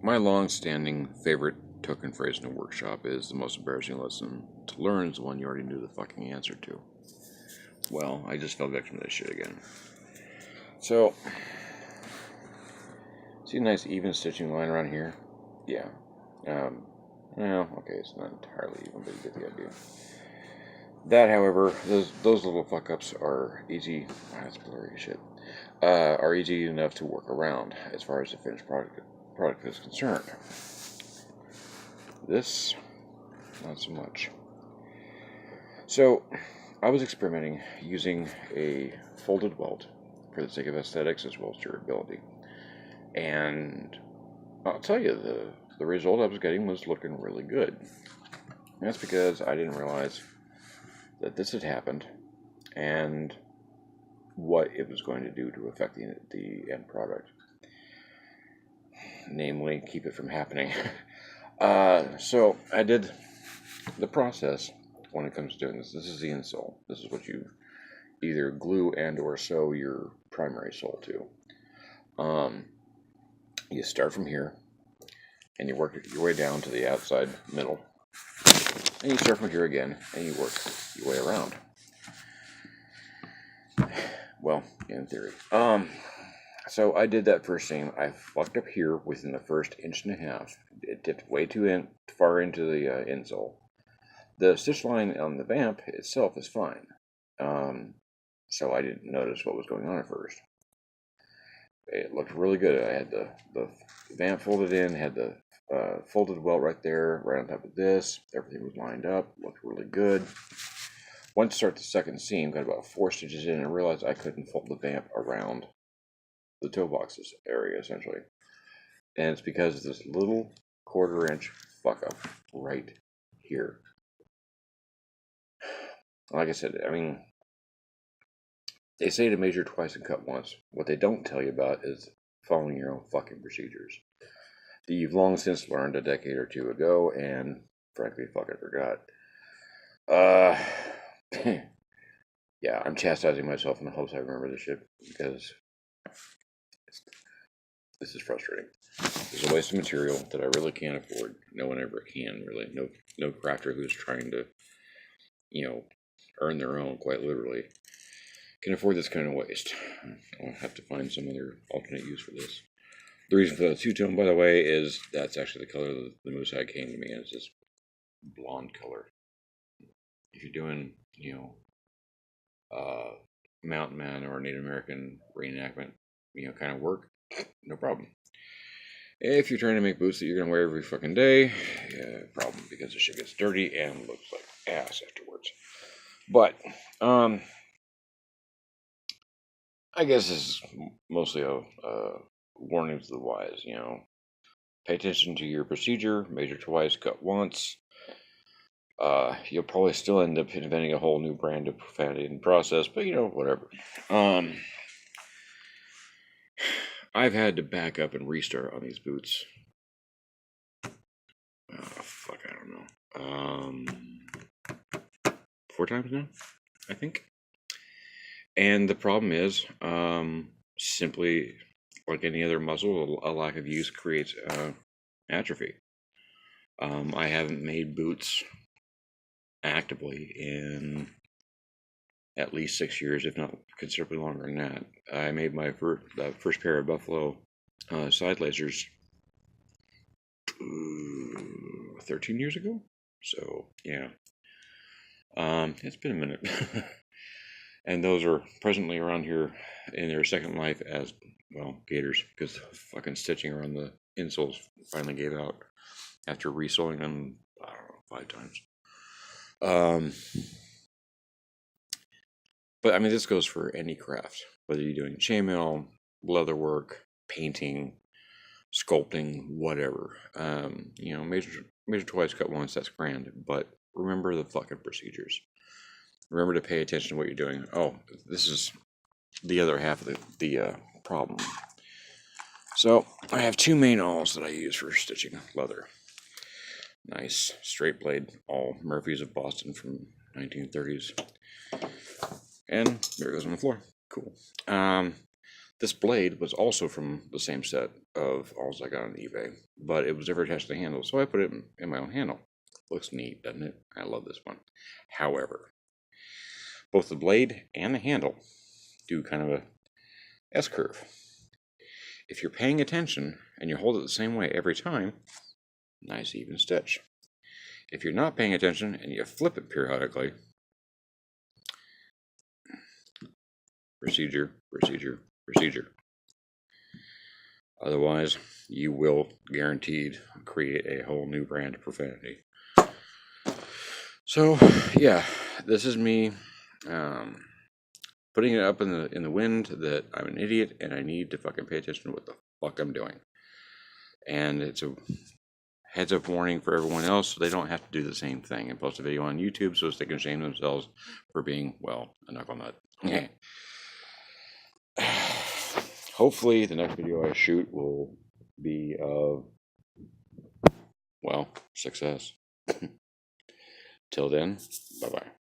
My long-standing favorite token phrase in a workshop is the most embarrassing lesson to learn is the one you already knew the fucking answer to. Well, I just fell victim to this shit again. So, see a nice even stitching line around here? Yeah. Well, okay, it's not entirely even, but you get the idea. That, however, those little fuck-ups are easy. That's blurry shit. Are easy enough to work around as far as the finished product is concerned. This, not so much. So, I was experimenting using a folded welt for the sake of aesthetics as well as durability. And I'll tell you, the result I was getting was looking really good. And that's because I didn't realize that this had happened and what it was going to do to affect the end product. Namely, keep it from happening. So I did the process when it comes to doing this. This is the insole. This is what you either glue and or sew your primary sole to. You start from here, and you work your way down to the outside middle. And you start from here again, and you work your way around. Well, in theory. So I did that first seam. I fucked up here within the first inch and a half. It dipped way too far into the insole. The stitch line on the vamp itself is fine. So I didn't notice what was going on at first. It looked really good. I had the vamp folded in, had the folded welt right there, right on top of this. Everything was lined up, looked really good. Once I started the second seam, got about 4 stitches in, and realized I couldn't fold the vamp around the toe boxes area, essentially. And it's because of this little 1/4 inch fuck up right here. Like I said, I mean, they say to measure twice and cut once. What they don't tell you about is following your own fucking procedures that you've long since learned a decade or two ago, and frankly, fucking forgot. Yeah, I'm chastising myself in the hopes I remember this shit because this is frustrating. It's a waste of material that I really can't afford. No one ever can, really. No crafter who's trying to, earn their own, quite literally, can afford this kind of waste. I'll have to find some other alternate use for this. The reason for the two-tone, by the way, is that's actually the color the moose hide came to me as, this blonde color. If you're doing, mountain man or Native American reenactment, kind of work, no problem. If you're trying to make boots that you're gonna wear every fucking day, yeah, problem, because the shit gets dirty and looks like ass afterwards. But I guess this is mostly a warning to the wise. Pay attention to your procedure, measure twice, cut once. You'll probably still end up inventing a whole new brand of profanity in the process, but whatever. I've had to back up and restart on these boots. Fuck, I don't know. 4 times now, I think. And the problem is, simply like any other muscle, a lack of use creates atrophy. I haven't made boots actively in at least 6 years, if not considerably longer than that. I made my first pair of Buffalo side lasers 13 years ago. So yeah, it's been a minute. And those are presently around here in their second life as, well, gaiters, because the fucking stitching around the insoles finally gave out after resoling them, I don't know, 5 times. But I mean, this goes for any craft, whether you're doing chainmail, leatherwork, painting, sculpting, whatever. Measure twice, cut once, that's grand, but remember the fucking procedures. Remember to pay attention to what you're doing. Oh, this is the other half of the problem. So I have 2 main awls that I use for stitching leather. Nice straight blade awl, Murphy's of Boston from 1930s. And there it goes on the floor. Cool. This blade was also from the same set of alls I got on eBay, but it was never attached to the handle, so I put it in my own handle. Looks neat, doesn't it? I love this one. However, both the blade and the handle do kind of a S-curve. If you're paying attention and you hold it the same way every time, nice even stitch. If you're not paying attention and you flip it periodically, procedure, procedure, procedure. Otherwise, you will guaranteed create a whole new brand of profanity. So, yeah, this is me putting it up in the wind that I'm an idiot and I need to fucking pay attention to what the fuck I'm doing. And it's a heads up warning for everyone else so they don't have to do the same thing and post a video on YouTube so they can shame themselves for being, well, a knuckle nut. Okay. Hopefully the next video I shoot will be of, well, success. Till then, bye-bye.